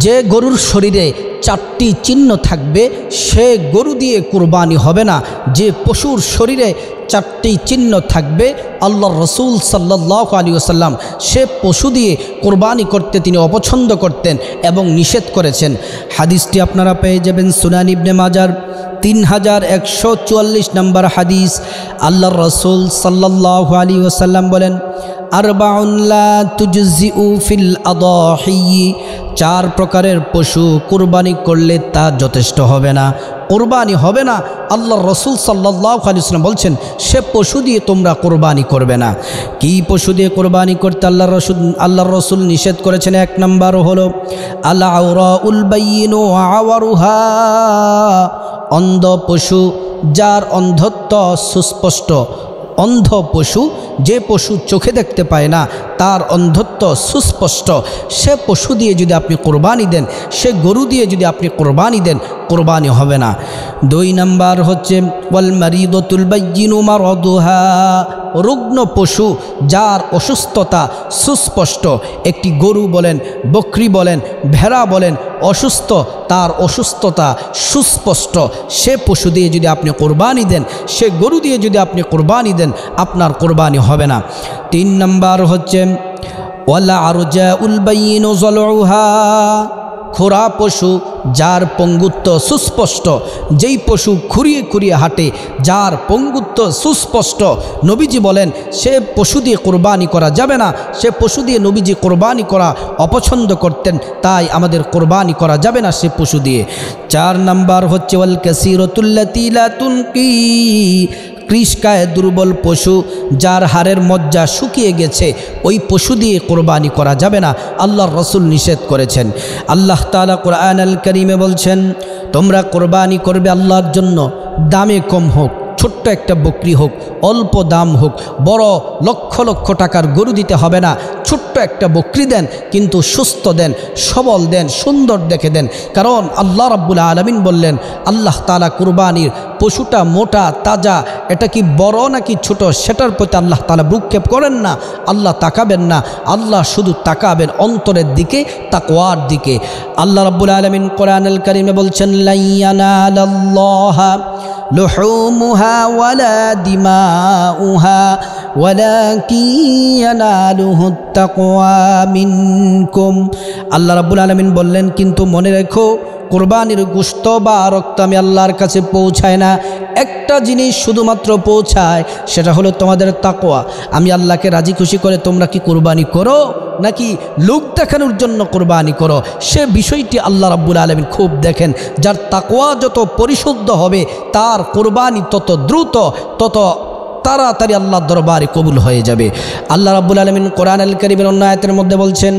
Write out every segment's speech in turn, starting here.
যে গরুর শরীরে 4টি চিহ্ন থাকবে সে গরু দিয়ে কুরবানি হবে না। যে পশুর শরীরে 4টি চিহ্ন থাকবে আল্লাহর রসুল সাল্লাল্লাহু আলাইহি ওয়াসাল্লাম সে পশু দিয়ে কুরবানি করতে তিনি অপছন্দ করতেন এবং নিষেধ করেছেন। হাদিসটি আপনারা পেয়ে যাবেন সুনান ইবনে মাজার 3144 নম্বর হাদিস। আল্লাহর রসুল সাল্লাল্লাহু আলাইহি ওয়াসাল্লাম বলেন, আরবাউন লা তুজজিউ ফিল আদাহি, 4 প্রকারের পশু কুরবানি করলে তা যথেষ্ট হবে না, কুরবানি হবে না। আল্লাহর রসুল সাল্লাল্লাহু আলাইহি ওয়াসাল্লাম বলছেন সে পশু দিয়ে তোমরা কুরবানি করবে না। কি পশু দিয়ে কুরবানি করতে আল্লাহর রসুল নিষেধ করেছেন? 1 নম্বর হলো আল আওরাউল বাইয়িনু আওয়ারুহা, অন্ধ পশু যার অন্ধত্ব সুস্পষ্ট। অন্ধ পশু, যে পশু চোখে দেখতে পায় না, তার অন্ধত্ব সুস্পষ্ট, সে পশু দিয়ে যদি আপনি কোরবানি দেন, সে গরু দিয়ে যদি আপনি কোরবানি দেন, কোরবানি হবে না। 2 নম্বর হচ্ছে ওয়াল মারিদাতুল বাইয়িনু মারাদুহা, রুগ্ন পশু যার অসুস্থতা সুস্পষ্ট। একটি গরু বলেন, বকরি বলেন, ভেড়া বলেন, অসুস্থ, তার অসুস্থতা সুস্পষ্ট, সে পশু দিয়ে যদি আপনি কোরবানি দেন, সে গরু দিয়ে যদি আপনি কোরবানি দেন, আপনার কোরবানি হবে না। 3 নম্বর হচ্ছে ওয়ালা আরজাউল বাইয়িনু যালউহা, খোরা পশু যার পঙ্গুত্ব সুস্পষ্ট, যেই পশু খুঁড়িয়ে খুঁড়িয়ে হাঁটে, যার পঙ্গুত্ব সুস্পষ্ট, নবীজি বলেন সে পশু দিয়ে কোরবানি করা যাবে না। সে পশু দিয়ে নবীজি কোরবানি করা অপছন্দ করতেন, তাই আমাদের কোরবানি করা যাবে না সে পশু দিয়ে। 4 নম্বর হচ্ছে ওয়াল কাসীরাতুল্লাতী লা তুনকি, কৃষ্কায় দুর্বল পশু যার হাড়ের মজ্জা শুকিয়ে গেছে, ওই পশু দিয়ে কোরবানি করা যাবে না, আল্লাহর রসুল নিষেধ করেছেন। আল্লাহ তাআলা কোরআন আল কারীমে বলছেন তোমরা কোরবানি করবে আল্লাহর জন্য, দামে কম হোক, ছোট্ট একটা বকরি হোক, অল্প দাম হোক, বড় লক্ষ লক্ষ টাকার গরু দিতে হবে না, ছোট্ট একটা বকরি দেন, কিন্তু সুস্থ দেন, সবল দেন, সুন্দর দেখে দেন। কারণ আল্লাহ রাব্বুল আলামিন বললেন আল্লাহ তাআলা কুরবানির পশুটা মোটা তাজা, এটা কি বড় নাকি ছোট সেটার প্রতি আল্লাহ তাআলা ভ্রুক্ষেপ করেন না, আল্লাহ তাকাবেন না, আল্লাহ শুধু তাকাবেন অন্তরের দিকে, তাকওয়ার দিকে। আল্লাহ রাব্বুল আলামিন কোরআনুল কারীমে বলছেন লা ইয়ানালাল্লাহা লুহুমুহা ওয়ালা দিমাউহা ওয়ালাকিন ইয়ানালুহুত তাকওয়া মিনকুম। আল্লাহ রাব্বুল আলামিন বললেন কিন্তু মনে রেখো কোরবানির গোশত বা রক্ত আমি আল্লাহর কাছে পৌঁছায় না, একটা জিনিস শুধুমাত্র পৌঁছায়, সেটা হলো তোমাদের তাকওয়া। আমি আল্লাহকে রাজি খুশি করে তোমরা কি কোরবানি করো নাকি লোক দেখানোর জন্য কোরবানি করো, সে বিষয়টি আল্লাহ রাব্বুল আলামিন খুব দেখেন। যার তাকওয়া যত পরিশুদ্ধ হবে তার কোরবানি তত দ্রুত, তত তাড়াতাড়ি আল্লাহর দরবারে কবুল হয়ে যাবে। আল্লাহ রাব্বুল আলামিন কোরআন আল কারীমের অন্য আয়াতের মধ্যে বলছেন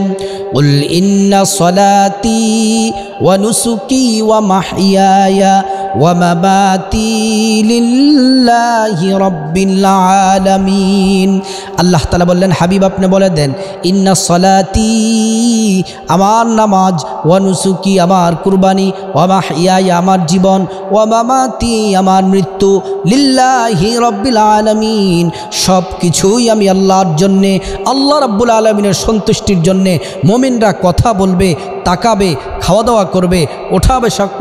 কুল ইন্না সলাতি ওয়া নুসুকি ওয়া মাহইয়ায়া ওয়া মামাতি লিল্লাহি রাব্বিল আলামিন। আল্লাহ তাআলা বললেন হাবিব আপনি বলে দেন ইন্না সলাতি, আমার নামাজ, ওয়া নুসুকি আমার কুরবানি, ওয়া মাহইয়ায়া আমার জীবন, ওয়া মামাতি আমার মৃত্যু, লিল্লাহি রাব্বিল আলামিন সব কিছুই আমি আল্লাহর জন্যে, আল্লাহ রাব্বুল আলামিনের সন্তুষ্টির জন্যে। মুমিনরা কথা বলবে, তাকাবে, খাওয়া দাওয়া করবে,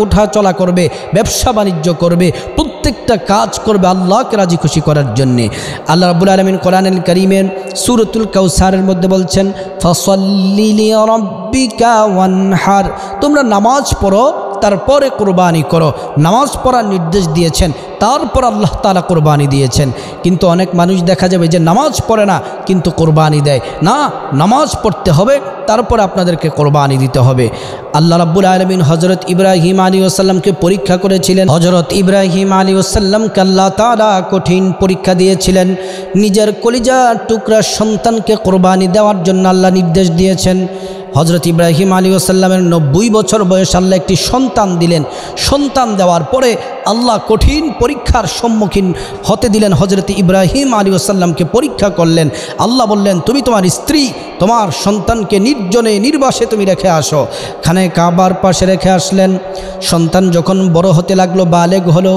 ওঠা চলা করবে, ব্যবসা বাণিজ্য করবে, প্রত্যেকটা কাজ করবে আল্লাহকে রাজি খুশি করার জন্যে। আল্লাহ রাব্বুল আলামিন কোরআনুল কারীমের সূরাতুল কাউসারের মধ্যে বলছেন ফাসাল্লি লিরাব্বিকা ওয়ানহার, তোমরা নামাজ পড়ো তারপরে কোরবানি করো। নামাজ পড়ার নির্দেশ দিয়েছেন, তারপর আল্লাহ তাআলা কোরবানি দিয়েছেন। কিন্তু অনেক মানুষ দেখা যাবে যে নামাজ পড়ে না কিন্তু কোরবানি দেয় না, নামাজ পড়তে হবে তারপর আপনাদেরকে কোরবানি দিতে হবে। আল্লাহ রাব্বুল আলামিন হযরত ইব্রাহিম আলাইহিস সালামকে পরীক্ষা করেছিলেন। হযরত ইব্রাহিম আলাইহিস সালামকে আল্লাহ তাআলা কঠিন পরীক্ষা দিয়েছিলেন। নিজের কলিজার টুকরা সন্তানকে কোরবানি দেওয়ার জন্য আল্লাহ নির্দেশ দিয়েছেন। হযরত ইব্রাহিম আলাইহিস সালামের 90 বছর বয়স আল্লাহ একটি সন্তান দিলেন। সন্তান দেওয়ার পরে আল্লাহ কঠিন পরীক্ষার সম্মুখীন হতে দিলেন। হযরত ইব্রাহিম আলাইহিস সালামকে পরীক্ষা করলেন। আল্লাহ বললেন তুমি তোমার স্ত্রী, তোমার সন্তানকে নির্জনে নির্বাসে তুমি রেখে আসো। খানে কাবার পাশে রেখে আসলেন। সন্তান যখন বড় হতে লাগলো, বালেগ হলো,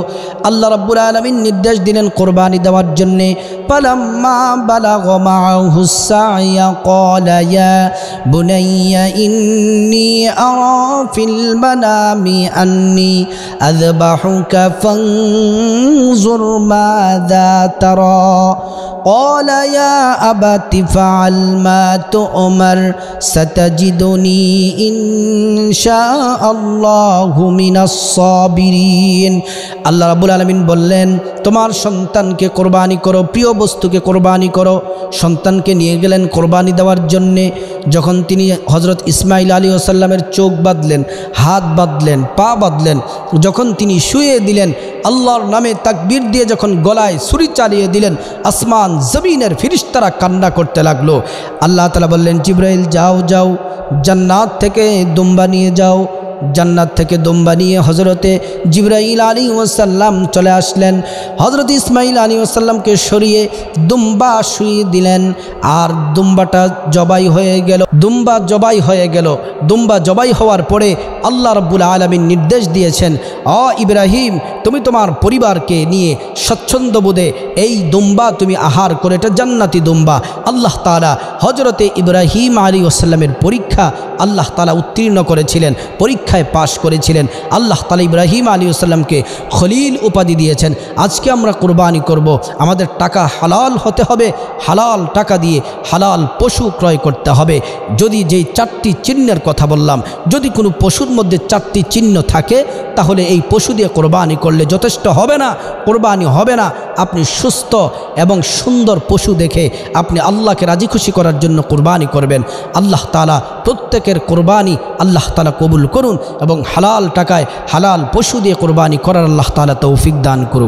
আল্লাহ রাব্বুল আলামিন নির্দেশ দিলেন কোরবানি দেওয়ার জন্যে। ফালাম্মা বালাগা মাআহুস সা'য়া ক্বালা ইয়া বুনাইয়া ইন্নী আরা ফিল মানামি আন্নী আযবাহুকা ফানজুর মাযা তারা قال يا أبت فعل ما تؤمر ستجدني إن شاء الله من الصابرين আল্লাহ রাব্বুল আলামিন বললেন তোমার সন্তানকে কোরবানি করো, প্রিয় বস্তুকে কোরবানি করো। সন্তানকে নিয়ে গেলেন কোরবানি দেওয়ার জন্যে। যখন তিনি হযরত ইসমাঈল আলাইহিস সালামের চোখ বাঁধলেন, হাত বাঁধলেন, পা বাঁধলেন, যখন তিনি শুয়ে দিলেন, আল্লাহর নামে তাকবীর দিয়ে যখন গলায় ছুরি চালিয়ে দিলেন, আসমান জমিনের ফেরেশতারা কান্না করতে লাগলো। আল্লাহ তাআলা বললেন জিবরাইল যাও যাও জান্নাত থেকে দুম্বা নিয়ে যাও। জান্নাত থেকে দুম্বা নিয়ে হযরতে জিবরাইল আলাইহিস সালাম চলে আসলেন। হযরত ইসমাঈল আলাইহিস সালামকে সরিয়ে দুম্বা শুইয়ে দিলেন, আর দুম্বাটা জবাই হয়ে গেল। দুম্বা জবাই হয়ে গেল। দুম্বা জবাই হওয়ার পরে আল্লাহ রাব্বুল আলামিন নির্দেশ দিয়েছেন, ইব্রাহিম তুমি তোমার পরিবারকে নিয়ে স্বচ্ছন্দ বোধে এই দুম্বা তুমি আহার করে, এটা জান্নাতি দুম্বা। আল্লাহ তাআলা হযরতে ইব্রাহিম আলাইহিস সালামের পরীক্ষা আল্লাহ তাআলা উত্তীর্ণ করেছিলেন, পরীক্ষায় পাশ করেছিলেন। আল্লাহ তাআলা ইব্রাহিম আলাইহিস সালামকে খলিল উপাধি দিয়েছেন। আজকে আমরা কোরবানি করব, আমাদের টাকা হালাল হতে হবে, হালাল টাকা দিয়ে হালাল পশু ক্রয় করতে হবে। যদি যেই 4টি চিহ্নের কথা বললাম, যদি কোনো পশুর মধ্যে 4টি চিহ্ন থাকে, তাহলে এই পশু দিয়ে কোরবানি করলে যথেষ্ট হবে না, কোরবানি হবে না। আপনি সুস্থ এবং সুন্দর পশু দেখে আপনি আল্লাহকে রাজি খুশি করার জন্য কোরবানি করবেন। আল্লাহ তাআলা প্রত্যেকের কোরবানি আল্লাহ তাআলা কবুল করুন এবং হালাল টাকায় হালাল পশু দিয়ে কোরবানি করার আল্লাহ তাআলা তৌফিক দান করুন।